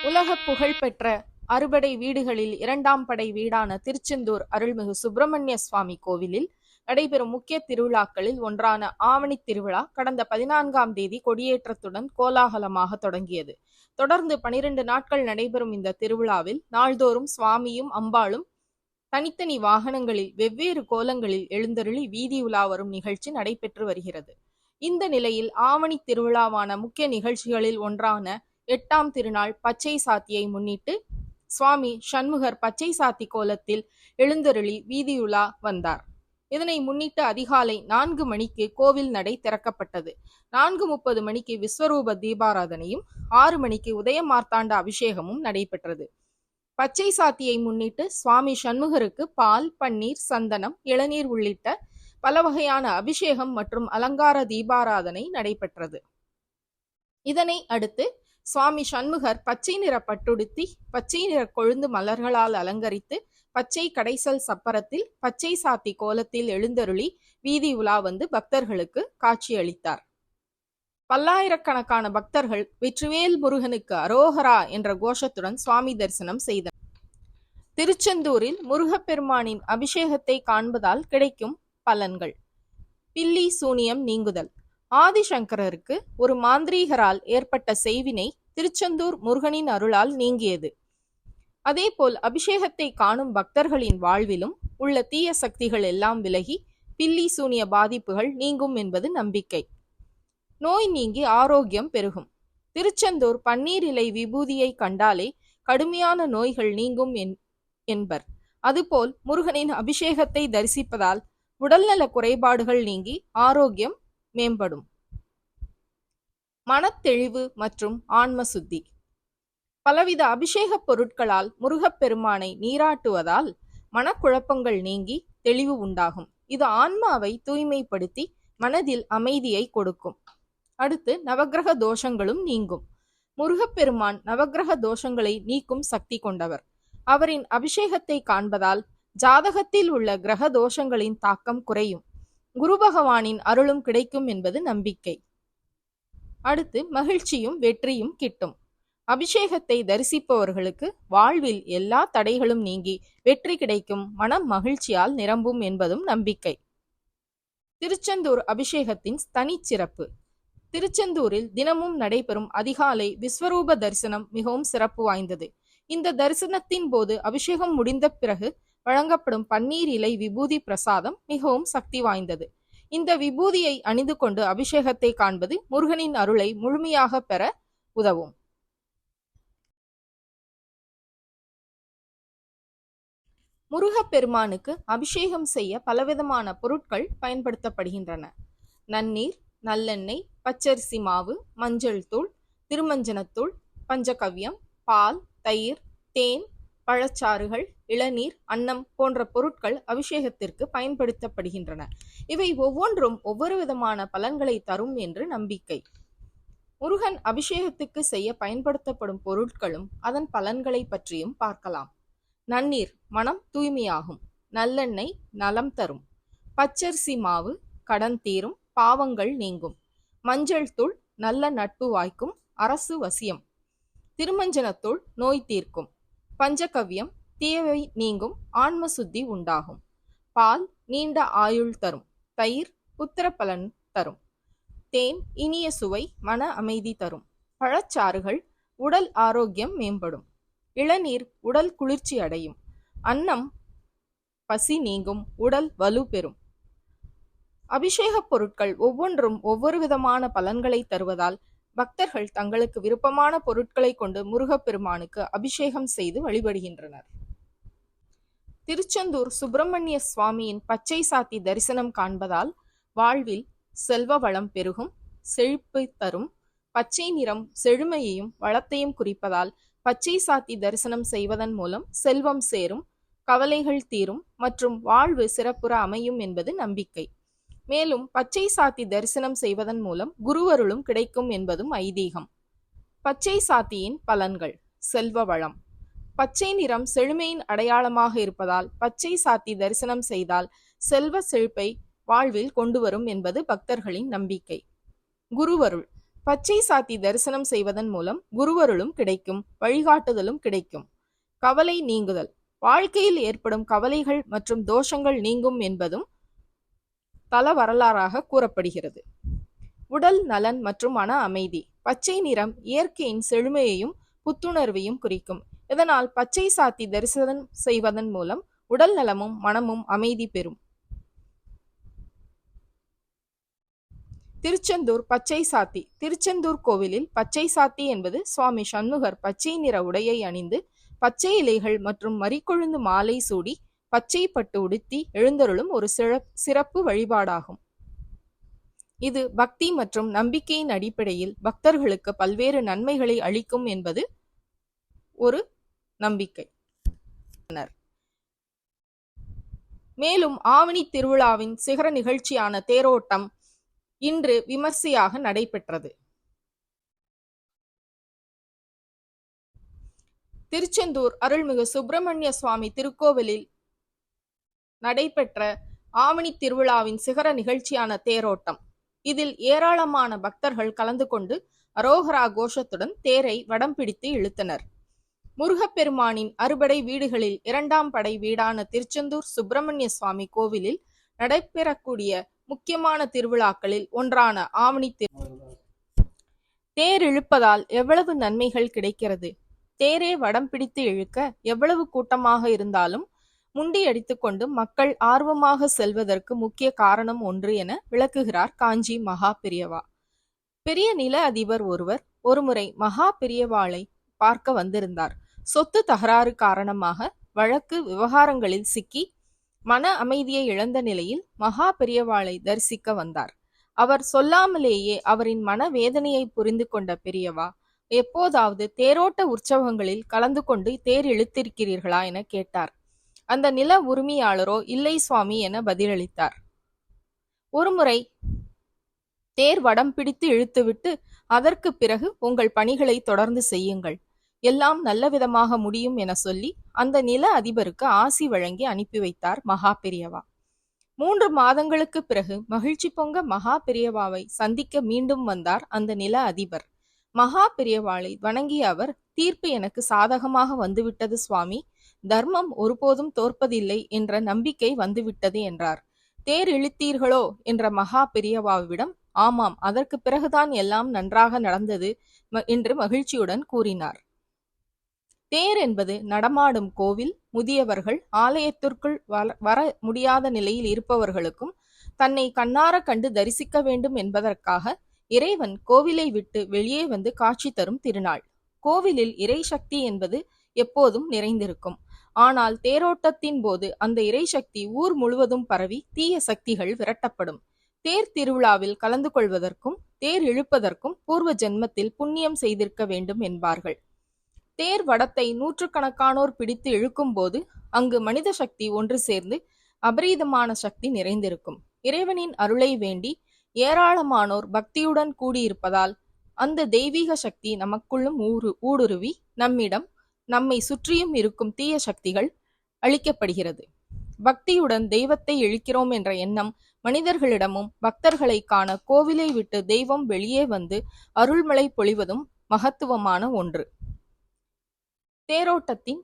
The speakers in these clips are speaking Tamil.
உலக புகழ்பெற்ற அறுபடை வீடுகளில் இரண்டாம் படை வீடான திருச்செந்தூர் அருள்மிகு சுப்பிரமணிய சுவாமி கோவிலில் நடைபெறும் முக்கிய திருவிழாக்களில் ஒன்றான ஆவணி திருவிழா கடந்த 14ஆம் தேதி கொடியேற்றத்துடன் கோலாகலமாக தொடங்கியது. தொடர்ந்து 12 நாட்கள் நடைபெறும் இந்த திருவிழாவில் நாள்தோறும் சுவாமியும் அம்பாளும் தனித்தனி வாகனங்களில் வெவ்வேறு கோலங்களில் எழுந்தருளி வீதி உலா வரும் நிகழ்ச்சி நடைபெற்று வருகிறது. இந்த நிலையில் ஆவணி திருவிழாவான முக்கிய நிகழ்ச்சிகளில் ஒன்றான 8ஆம் திருநாள் பச்சை சாத்தியை முன்னிட்டு சுவாமி சண்முகர் பச்சை சாத்தி கோலத்தில் எழுந்தருளி வீதியுலா வந்தார். இதனை முன்னிட்டு அதிகாலை 4 மணிக்கு கோவில் நடை திறக்கப்பட்டது. 4:30 மணிக்கு விஸ்வரூப தீபாராதனையும் 6 மணிக்கு உதய மார்த்தாண்ட அபிஷேகமும் நடைபெற்றது. பச்சை சாத்தியை முன்னிட்டு சுவாமி சண்முகருக்கு பால், பன்னீர், சந்தனம், இளநீர் உள்ளிட்ட பல வகையான அபிஷேகம் மற்றும் அலங்கார தீபாராதனை நடைபெற்றது. இதனை அடுத்து சுவாமி சண்முகர் பச்சை நிற பட்டுடுத்தி பச்சை நிற கொழுந்து மலர்களால் அலங்கரித்து பச்சை கடைசல் சப்பரத்தில் பச்சை சாத்தி கோலத்தில் எழுந்தருளி வீதி உலா வந்து பக்தர்களுக்கு காட்சியளித்தார். பல்லாயிரக்கணக்கான பக்தர்கள் வெற்றிவேல் முருகனுக்கு அரோகரா என்ற கோஷத்துடன் சுவாமி தரிசனம் செய்தனர். திருச்செந்தூரில் முருகப்பெருமானின் அபிஷேகத்தை காண்பதால் கிடைக்கும் பலன்கள். பில்லி சூனியம் நீங்குதல். ஆதிசங்கரருக்கு ஒரு மாந்திரீகரால் ஏற்பட்ட செய்வினை திருச்செந்தூர் முருகனின் அருளால் நீங்கியது. அதேபோல் அபிஷேகத்தை காணும் பக்தர்களின் வாழ்விலும் உள்ள தீய சக்திகள் எல்லாம் விலகி பில்லி சூனிய பாதிப்புகள் நீங்கும் என்பது நம்பிக்கை. நோய் நீங்கி ஆரோக்கியம் பெருகும். திருச்செந்தூர் பன்னீர் இலை விபூதியை கண்டாலே கடுமையான நோய்கள் நீங்கும் என்பர். அதுபோல் முருகனின் அபிஷேகத்தை தரிசிப்பதால் உடல்நல குறைபாடுகள் நீங்கி ஆரோக்கியம் மேம்படும். மனத்தெளிவு மற்றும் ஆன்ம சுத்தி. பலவித அபிஷேக பொருட்களால் முருகப்பெருமானை நீராட்டுவதால் மனக்குழப்பங்கள் நீங்கி தெளிவு உண்டாகும். இது ஆன்மாவை தூய்மைப்படுத்தி மனதில் அமைதியை கொடுக்கும். அடுத்து நவக்கிரக தோஷங்களும் நீங்கும். முருகப்பெருமான் நவக்கிரக தோஷங்களை நீக்கும் சக்தி கொண்டவர். அவரின் அபிஷேகத்தை காண்பதால் ஜாதகத்தில் உள்ள கிரக தோஷங்களின் தாக்கம் குறையும். குரு பகவானின் அருளும் கிடைக்கும் என்பது நம்பிக்கை. அடுத்து மகிழ்ச்சியும் வெற்றியும் கிட்டும். அபிஷேகத்தை தரிசிப்பவர்களுக்கு வாழ்வில் எல்லா தடைகளும் நீங்கி வெற்றி கிடைக்கும், மனம் மகிழ்ச்சியால் நிரம்பும் என்பதும் நம்பிக்கை. திருச்செந்தூர் அபிஷேகத்தின் தனிச்சிறப்பு. திருச்செந்தூரில் தினமும் நடைபெறும் அதிகாலை விஸ்வரூப தரிசனம் மிகவும் சிறப்பு வாய்ந்தது. இந்த தரிசனத்தின் போது அபிஷேகம் முடிந்த பிறகு வழங்கப்படும் பன்னீர் இலை விபூதி பிரசாதம் மிகவும் சக்தி வாய்ந்தது. இந்த விபூதியை அணிந்து கொண்டு அபிஷேகத்தை காண்பது முருகனின் அருளை முழுமையாக பெற உதவும். முருகப்பெருமானுக்கு அபிஷேகம் செய்ய பலவிதமான பொருட்கள் பயன்படுத்தப்படுகின்றன. நன்னீர், நல்லெண்ணெய், பச்சரிசி மாவு, மஞ்சள் தூள், திருமஞ்சனத்தூள், பஞ்சகவ்யம், பால், தயிர், தேன், பழச்சாறுகள், இளநீர், அன்னம் போன்ற பொருட்கள் அபிஷேகத்திற்கு பயன்படுத்தப்படுகின்றன. இவை ஒவ்வொன்றும் ஒவ்வொரு விதமான பலன்களை தரும் என்று நம்பிக்கை. முருகன் அபிஷேகத்துக்கு செய்ய பயன்படுத்தப்படும் பொருட்களும் அதன் பலன்களை பற்றியும் பார்க்கலாம். நன்னீர் மனம் தூய்மையாகும். நல்லெண்ணெய் நலம் தரும். பச்சரிசி மாவு கடன் தீரும், பாவங்கள் நீங்கும். மஞ்சள் தூள் நல்ல நட்பு வாய்க்கும், அரசு வசியம். திருமஞ்சனத்தூள் நோய் தீர்க்கும். பஞ்சகவ்யம் தீவை நீங்கும், ஆன்ம சுத்தி உண்டாகும். பால் நீண்ட ஆயுள் தரும். தயிர் புத்திர பலன் தரும். தேன் இனிய சுவை, மன அமைதி தரும். பழச்சாறுகள் உடல் ஆரோக்கியம் மேம்படும். இளநீர் உடல் குளிர்ச்சி அடையும். அன்னம் பசி நீங்கும், உடல் வலு பெறும். அபிஷேக பொருட்கள் ஒவ்வொன்றும் ஒவ்வொரு விதமான பலன்களை தருவதால் பக்தர்கள் தங்களுக்கு விருப்பமான பொருட்களை கொண்டு முருகப்பெருமானுக்கு அபிஷேகம் செய்து வழிபடுகின்றனர். திருச்செந்தூர் சுப்பிரமணிய சுவாமியின் பச்சை சாத்தி தரிசனம் காண்பதால் வாழ்வில் செல்வ வளம் பெருகும், செழிப்பை தரும். பச்சை நிறம் செழுமையையும் வளத்தையும் குறிப்பதால் பச்சை சாத்தி தரிசனம் செய்வதன் மூலம் செல்வம் சேரும், கவலைகள் தீரும் மற்றும் வாழ்வு சிறப்புற அமையும் என்பது நம்பிக்கை. மேலும் பச்சை சாத்தி தரிசனம் செய்வதன் மூலம் குருவருளும் கிடைக்கும் என்பதும் ஐதீகம். பச்சை சாத்தியின் பலன்கள். செல்வ வளம். பச்சை நிறம் செழுமையின் அடையாளமாக இருப்பதால் பச்சை சாத்தி தரிசனம் செய்தால் செல்வ செழிப்பை வாழ்வில் கொண்டு வரும் என்பது பக்தர்களின் நம்பிக்கை. குருவருள். பச்சை சாத்தி தரிசனம் செய்வதன் மூலம் குருவருளும் கிடைக்கும், வழிகாட்டுதலும் கிடைக்கும். கவலை நீங்குதல். வாழ்க்கையில் ஏற்படும் கவலைகள் மற்றும் தோஷங்கள் நீங்கும் என்பதும் தல வரலாறாக கூறப்படுகிறது. உடல் நலன் மற்றும் மன அமைதி. பச்சை நிறம் இயற்கையின் செழுமையையும் புத்துணர்வையும் குறிக்கும். இதனால் பச்சை சாத்தி தரிசனம் செய்வதன் மூலம் உடல் நலமும் மனமும் அமைதி பெறும். திருச்செந்தூர் பச்சை சாத்தி. திருச்செந்தூர் கோவிலில் பச்சை சாத்தி என்பது சுவாமி சண்முகர் பச்சை நிற உடையை அணிந்து பச்சை இலைகள் மற்றும் மரிக்கொழுந்து மாலை சூடி பச்சை பட்டு உடுத்தி எழுந்தருளும் ஒரு சிறப்பு வழிபாடாகும். இது பக்தி மற்றும் நம்பிக்கையின் அடிப்படையில் பக்தர்களுக்கு பல்வேறு நன்மைகளை அளிக்கும் என்பது ஒரு நம்பிக்கை. மேலும் ஆவணி திருவிழாவின் சிகர நிகழ்ச்சியான தேரோட்டம் இன்று விமர்சையாக நடைபெற்றது. திருச்செந்தூர் அருள்மிகு சுப்பிரமணிய சுவாமி திருக்கோவிலில் நடைபெற்ற ஆவணி திருவிழாவின் சிகர நிகழ்ச்சியான தேரோட்டம். இதில் ஏராளமான பக்தர்கள் கலந்து கொண்டு அரோகரா கோஷத்துடன் தேரை வடம் பிடித்து இழுத்தனர். முருகப்பெருமானின் அறுபடை வீடுகளில் இரண்டாம் படை வீடான திருச்செந்தூர் சுப்பிரமணிய சுவாமி கோவிலில் நடைபெறக்கூடிய முக்கியமான திருவிழாக்களில் ஒன்றான ஆவணி தேர் இழுப்பதால் எவ்வளவு நன்மைகள் கிடைக்கிறது. தேரே வடம் பிடித்து இழுக்க எவ்வளவு கூட்டமாக இருந்தாலும் முண்டி அடித்துக்கொண்டு மக்கள் ஆர்வமாக செல்வதற்கு முக்கிய காரணம் ஒன்று என விளக்குகிறார் காஞ்சி மகா பெரியவா. பெரிய நில அதிபர் ஒருவர் ஒருமுறை மகா பெரியவாளை பார்க்க வந்திருந்தார். சொத்து தகராறு காரணமாக வழக்கு விவகாரங்களில் சிக்கி மன அமைதியை இழந்த நிலையில் மகா பெரியவாளை தரிசிக்க வந்தார். அவர் சொல்லாமலேயே அவரின் மன வேதனையை புரிந்து கொண்ட பெரியவா, எப்போதாவது தேரோட்ட உற்சவங்களில் கலந்து கொண்டு தேர் இழுத்திருக்கிறீர்களா என கேட்டார். அந்த நில உரிமையாளரோ இல்லை சுவாமி என பதிலளித்தார். ஒருமுறை தேர் வடம் பிடித்து இழுத்துவிட்டு அதற்கு பிறகு உங்கள் பணிகளை தொடர்ந்து செய்யுங்கள், எல்லாம் நல்ல விதமாக முடியும் என சொல்லி அந்த நில அதிபருக்கு ஆசி வழங்கி அனுப்பி வைத்தார் மகா பெரியவா. 3 மாதங்களுக்கு பிறகு மகிழ்ச்சி பொங்க மகா பெரியவாவை சந்திக்க மீண்டும் வந்தார் அந்த நில அதிபர். மகா பெரியவாளை வணங்கிய அவர், தீர்ப்பு எனக்கு சாதகமாக வந்துவிட்டது சுவாமி, தர்மம் ஒருபோதும் தோற்பதில்லை என்ற நம்பிக்கை வந்துவிட்டது என்றார். தேர் இழுத்தீர்களோ என்ற மகா பெரியவாவிடம், ஆமாம், அதற்கு பிறகுதான் எல்லாம் நன்றாக நடந்தது என்று மகிழ்ச்சியுடன் கூறினார். தேர் என்பது நடமாடும் கோவில். முதியவர்கள், ஆலயத்திற்குள் வர முடியாத நிலையில் இருப்பவர்களுக்கும் தன்னை கண்ணார கண்டு தரிசிக்க வேண்டும் என்பதற்காக இறைவன் கோவிலை விட்டு வெளியே வந்து காட்சி தரும் திருநாள். கோவிலில் இறை சக்தி என்பது எப்போதும் நிறைந்திருக்கும். ஆனால் தேரோட்டத்தின் போது அந்த இறை சக்தி ஊர் முழுவதும் பரவி தீய சக்திகள் விரட்டப்படும். தேர் திருவிழாவில் கலந்து கொள்வதற்கும் தேர் இழுப்பதற்கும் பூர்வ ஜென்மத்தில் புண்ணியம் செய்திருக்க வேண்டும் என்பார்கள். தேர் வடத்தை நூற்றுக்கணக்கானோர் பிடித்து இழுக்கும் போது அங்கு மனித சக்தி ஒன்று சேர்ந்து அபரீதமான சக்தி நிறைந்திருக்கும். இறைவனின் அருளை வேண்டி ஏராளமானோர் பக்தியுடன் கூடியிருப்பதால் அந்த தெய்வீக சக்தி நமக்குள்ளும் ஊடுருவி நம்மை சுற்றியும் இருக்கும் தீய சக்திகள் அழிக்கப்படுகிறது. பக்தியுடன் தெய்வத்தை இழுக்கிறோம் என்ற எண்ணம் மனிதர்களிடமும் பக்தர்களை காண கோவிலை விட்டு தெய்வம் வெளியே வந்து அருள்மழை பொழிவதும் மகத்துவமான ஒன்று. தேரோட்டத்தின்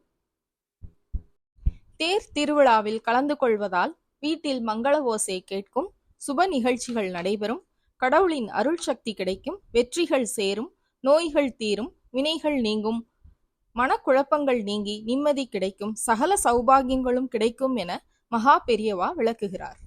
தேர் திருவிழாவில் கலந்து கொள்வதால் வீட்டில் மங்கள ஓசை கேட்கும், சுப நிகழ்ச்சிகள் நடைபெறும், கடவுளின் அருள் சக்தி கிடைக்கும், வெற்றிகள் சேரும், நோய்கள் தீரும், வினைகள் நீங்கும், மனக்குழப்பங்கள் நீங்கி நிம்மதி கிடைக்கும், சகல சௌபாகியங்களும் கிடைக்கும் என மகா பெரியவா விளக்குகிறார்.